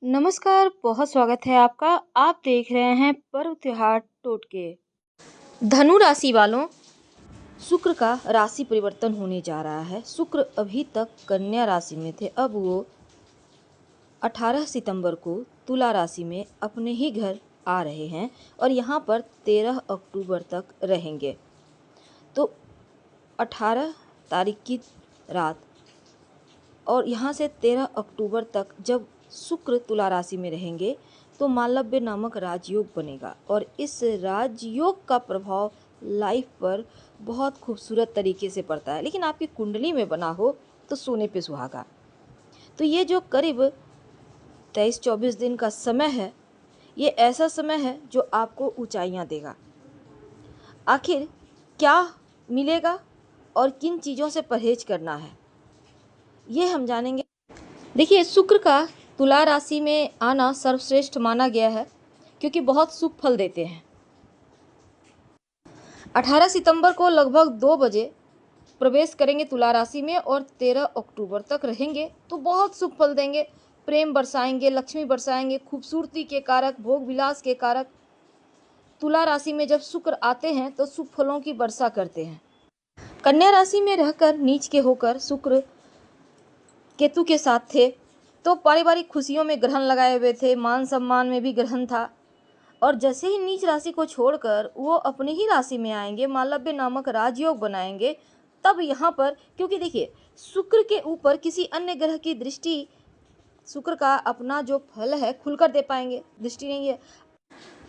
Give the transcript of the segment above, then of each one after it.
नमस्कार, बहुत स्वागत है आपका। आप देख रहे हैं पर्व त्योहार टोटके। धनु राशि वालों, शुक्र का राशि परिवर्तन होने जा रहा है। शुक्र अभी तक कन्या राशि में थे, अब वो 18 सितंबर को तुला राशि में अपने ही घर आ रहे हैं और यहाँ पर 13 अक्टूबर तक रहेंगे। तो 18 तारीख की रात और यहाँ से 13 अक्टूबर तक जब शुक्र तुला राशि में रहेंगे तो मालव्य नामक राजयोग बनेगा और इस राजयोग का प्रभाव लाइफ पर बहुत खूबसूरत तरीके से पड़ता है। लेकिन आपकी कुंडली में बना हो तो सोने पे सुहागा। तो ये जो करीब 23-24 दिन का समय है, ये ऐसा समय है जो आपको ऊंचाइयां देगा। आखिर क्या मिलेगा और किन चीज़ों से परहेज करना है, ये हम जानेंगे। देखिए, शुक्र का तुला राशि में आना सर्वश्रेष्ठ माना गया है क्योंकि बहुत शुभ फल देते हैं। 18 सितंबर को लगभग 2 बजे प्रवेश करेंगे तुला राशि में और 13 अक्टूबर तक रहेंगे तो बहुत शुभ फल देंगे। प्रेम बरसाएंगे, लक्ष्मी बरसाएंगे, खूबसूरती के कारक, भोग विलास के कारक। तुला राशि में जब शुक्र आते हैं तो शुभ फलों की वर्षा करते हैं। कन्या राशि में रहकर नीच के होकर शुक्र केतु के साथ थे तो पारिवारिक खुशियों में ग्रहण लगाए हुए थे, मान सम्मान में भी ग्रहण था। और जैसे ही नीच राशि को छोड़कर वो अपनी ही राशि में आएंगे, मालव्य नामक राजयोग बनाएंगे, तब यहाँ पर क्योंकि देखिए शुक्र के ऊपर किसी अन्य ग्रह की दृष्टि, शुक्र का अपना जो फल है खुलकर दे पाएंगे, दृष्टि नहीं है।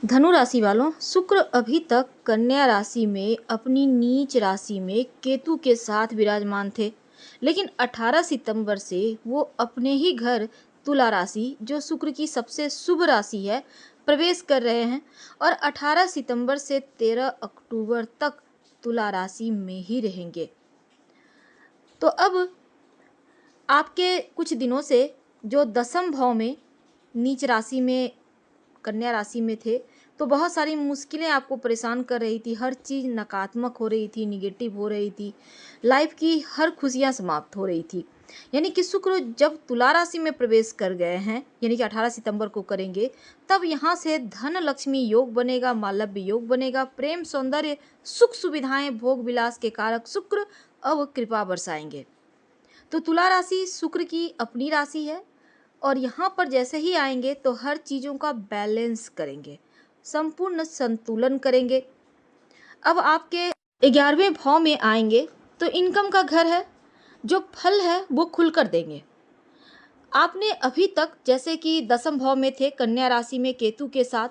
धनु राशि वालों, शुक्र अभी तक कन्या राशि में अपनी नीच राशि में केतु के साथ विराजमान थे, लेकिन 18 सितंबर से वो अपने ही घर तुला राशि, जो शुक्र की सबसे शुभ राशि है, प्रवेश कर रहे हैं और 18 सितंबर से 13 अक्टूबर तक तुला राशि में ही रहेंगे। तो अब आपके कुछ दिनों से जो दसम भाव में नीच राशि में कन्या राशि में थे तो बहुत सारी मुश्किलें आपको परेशान कर रही थी, हर चीज़ नकारात्मक हो रही थी, निगेटिव हो रही थी, लाइफ की हर खुशियां समाप्त हो रही थी। यानी कि शुक्र जब तुला राशि में प्रवेश कर गए हैं, यानी कि 18 सितंबर को करेंगे, तब यहाँ से धन लक्ष्मी योग बनेगा, मालव्य योग बनेगा, प्रेम सौंदर्य सुख सुविधाएं भोग विलास के कारक शुक्र अब कृपा बरसाएंगे। तो तुला राशि शुक्र की अपनी राशि है और यहाँ पर जैसे ही आएंगे तो हर चीज़ों का बैलेंस करेंगे, संपूर्ण संतुलन करेंगे। अब आपके 11वें भाव में आएंगे तो इनकम का घर है, जो फल है वो खुलकर देंगे। आपने अभी तक जैसे कि दसम भाव में थे कन्या राशि में केतु के साथ,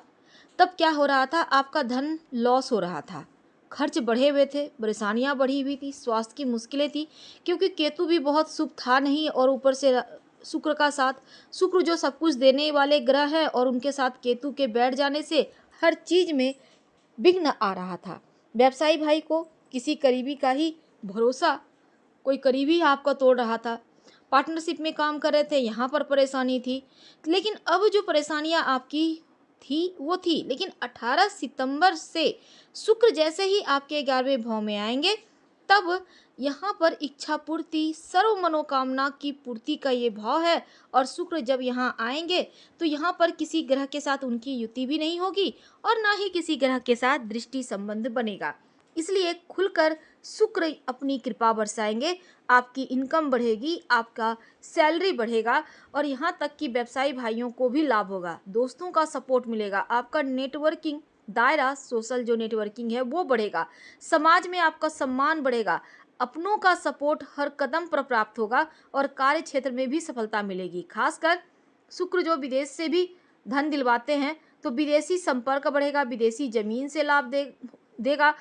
तब क्या हो रहा था, आपका धन लॉस हो रहा था, खर्च बढ़े हुए थे, परेशानियां बढ़ी हुई थी, स्वास्थ्य की मुश्किलें थी क्योंकि केतु भी बहुत शुभ था नहीं और ऊपर से शुक्र का साथ, शुक्र जो सब कुछ देने वाले ग्रह है और उनके साथ केतु के बैठ जाने से हर चीज में विघ्न आ रहा था। व्यवसायी भाई को किसी करीबी का ही भरोसा कोई करीबी आपका तोड़ रहा था, पार्टनरशिप में काम कर रहे थे, यहाँ पर परेशानी थी। लेकिन अब जो परेशानियां आपकी थी वो थी, लेकिन 18 सितंबर से शुक्र जैसे ही आपके 11वें भाव में आएंगे तब यहाँ पर इच्छा पूर्ति, सर्व मनोकामना की पूर्ति का ये भाव है। और शुक्र जब यहाँ आएंगे तो यहाँ पर किसी ग्रह के साथ उनकी युति भी नहीं होगी और ना ही किसी ग्रह के साथ दृष्टि संबंध बनेगा, इसलिए खुलकर शुक्र अपनी कृपा बरसाएंगे, आपकी इनकम बढ़ेगी, आपका सैलरी बढ़ेगा और यहाँ तक कि व्यवसायी भाइयों को भी लाभ होगा, दोस्तों का सपोर्ट मिलेगा, आपका नेटवर्किंग दायरा, सोशल जो नेटवर्किंग है वो बढ़ेगा, समाज में आपका सम्मान बढ़ेगा, अपनों का सपोर्ट हर कदम पर प्राप्त होगा और कार्य क्षेत्र में भी सफलता मिलेगी। खासकर शुक्र जो विदेश से भी धन दिलवाते हैं तो विदेशी संपर्क बढ़ेगा, विदेशी जमीन से लाभ देगा,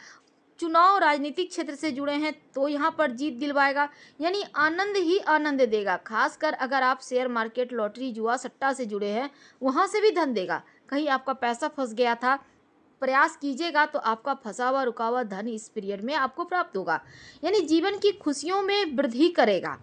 चुनाव राजनीतिक क्षेत्र से जुड़े हैं तो यहाँ पर जीत दिलवाएगा, यानी आनंद ही आनंद देगा। खासकर अगर आप शेयर मार्केट, लॉटरी, जुआ, सट्टा से जुड़े हैं, वहाँ से भी धन देगा। कहीं आपका पैसा फंस गया था, प्रयास कीजिएगा तो आपका फंसा हुआ रुका हुआ धन इस पीरियड में आपको प्राप्त होगा, यानी जीवन की खुशियों में वृद्धि करेगा।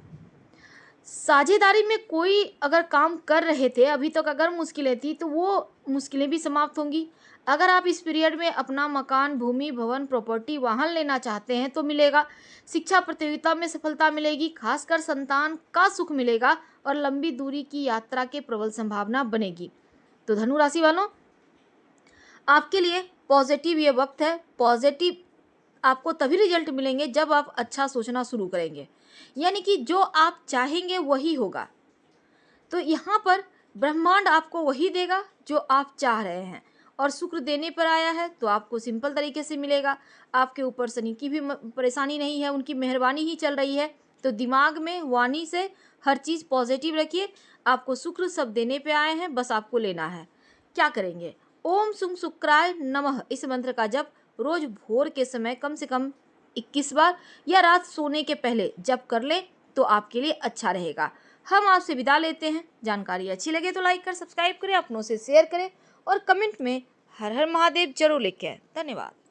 साझेदारी में कोई अगर काम कर रहे थे अभी तक, अगर मुश्किलें थी तो वो मुश्किलें भी समाप्त होंगी। अगर आप इस पीरियड में अपना मकान, भूमि, भवन, प्रॉपर्टी, वाहन लेना चाहते हैं तो मिलेगा। शिक्षा प्रतियोगिता में सफलता मिलेगी, खासकर संतान का सुख मिलेगा, और लंबी दूरी की यात्रा के प्रबल संभावना बनेगी। तो धनु राशि वालों, आपके लिए पॉजिटिव ये वक्त है। पॉजिटिव आपको तभी रिजल्ट मिलेंगे जब आप अच्छा सोचना शुरू करेंगे, यानी कि जो आप चाहेंगे वही होगा। तो यहाँ पर ब्रह्मांड आपको वही देगा जो आप चाह रहे हैं, और शुक्र देने पर आया है तो आपको सिंपल तरीके से मिलेगा। आपके ऊपर शनि की भी परेशानी नहीं है, उनकी मेहरबानी ही चल रही है। तो दिमाग में वाणी से हर चीज़ पॉजिटिव रखिए। आपको शुक्र सब देने पे आए हैं, बस आपको लेना है। क्या करेंगे? ओम सुं शुक्राय नमः इस मंत्र का जप रोज भोर के समय कम से कम 21 बार या रात सोने के पहले जप कर ले तो आपके लिए अच्छा रहेगा। हम आपसे विदा लेते हैं। जानकारी अच्छी लगे तो लाइक कर सब्सक्राइब करें, अपनों से शेयर करें और कमेंट में हर हर महादेव जरूर लिखें। धन्यवाद।